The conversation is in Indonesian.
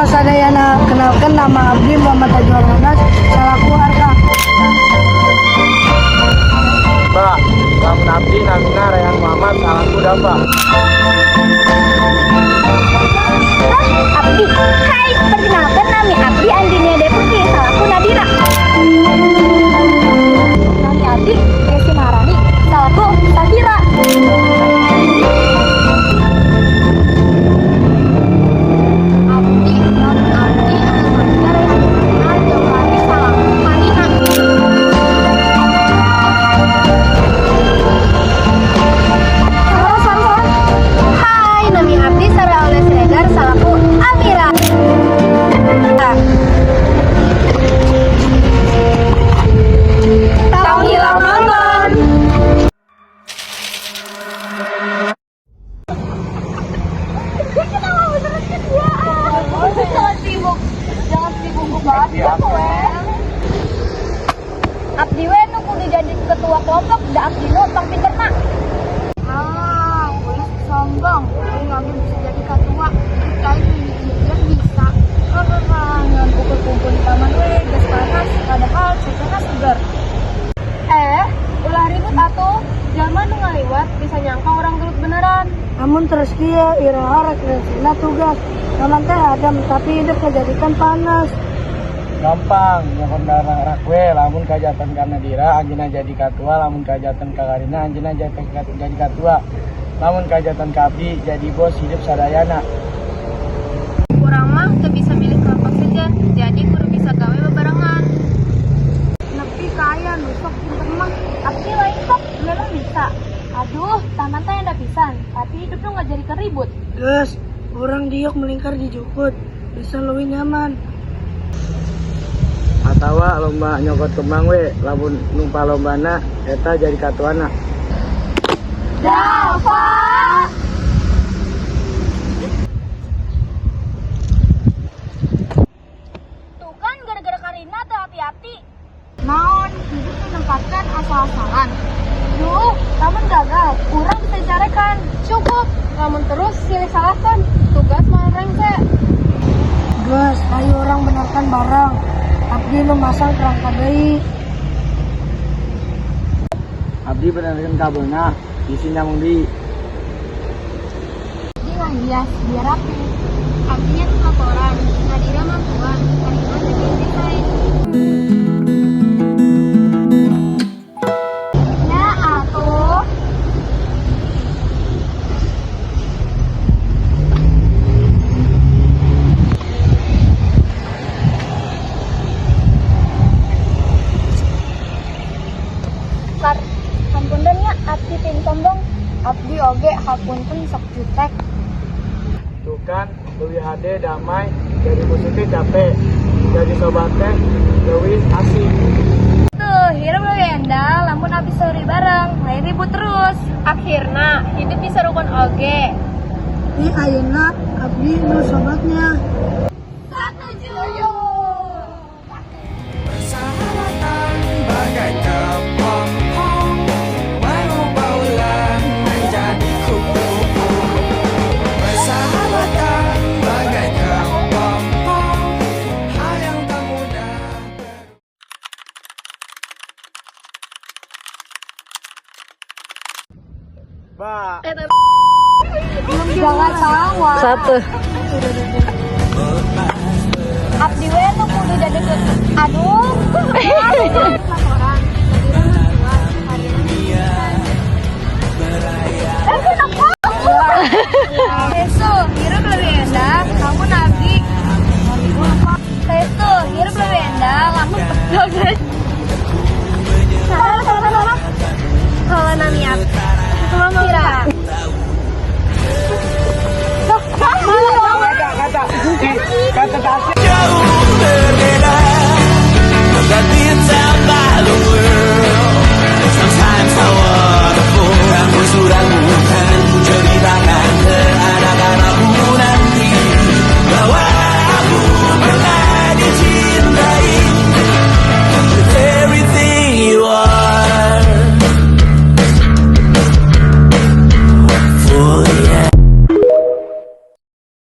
Halo sadayana, kenalkan nama Abdi Muhammad Tajwal Nanas, selaku Arka. Mbak, lamun Abdi namina Rehan Muhammad, selaku Dafa. Abdi, hai, perkenalkan nami Abdi Andinia Deputi, selaku Nadira. Nami Abdi Desi Maharani, selaku Safira. Jangan sibuk banget ya kowe. Abdi we nu kudu jadi ketua kelompok, da abdi nu tong pinter mah. Kuis sombong, nggak bisa jadi ketua. Kita mikir bisa. Ngan kumpul-kumpul di taman we, geus panas, padahal cekena seger. Ulah ribut atuh. Zaman nu ngaliwat bisa nyangka orang gelut beneran. Namun terus kia iraha rekreasina tugas. Namun teh adam tapi hidup kejadikan panas. Gampang, nyokon darah rakwe, lamun kajatan karena dira, anjina jadi katua, lamun kajatan kakarina, anjina jadi katua. Lamun kajatan kabdi, jadi bos hidup sadayana. Kurang mah teu bisa milih kelompok saja, jadi kudu bisa gawe bebarengan. Nepi kaya nusok pinter mah, abdi lain kok memang bisa. Aduh, taman teh enda pisan, tapi hidup lu nggak jadi keribut. Gus, orang diok melingkar di jukut, bisa lebih nyaman. Atawa lomba nyokot kembang we, lamun numpa lombana, eta jadi katuana. Dafa! Tuh kan gara-gara Karina tuh hati-hati. Naon, hidup menempatkan asal-asalan. Duh, namun gagal, kurang bisa dicarekan. Cukup, namun terus silih salahkan. Tugas mau rengse. Gus, ayo orang benarkan barang. Abdi lu masang kerangka deui. Abdi benerkan kabelna, isi nyamung di. Abdi mah hias, biar rapi. Abdinya tuh laporan, Nadira mah puan, Karina jadi desain. Ya, atuh. Kar, hampunten ya, abdi tim sombong. Abdi oge hapunten sok jutek. Tuh kan, Dewi HD damai, jadi musiknya capek, jadi sobatnya Dewi asik. Tuh, hirup lu endal, lamun abis sore bareng, lain ribut terus. Akhirnya, hidup bisa rukun oge. Ini ayeuna abdi lu sobatnya. Setuju. Persahabatan bagai kepompong, mengubah ulang menjadi kupu-kupu. Persahabatan bagai kepompong, hal yang tak mudah. Mbak. Jangan salah. Satu. Abdi we nu kudu jadi aduh.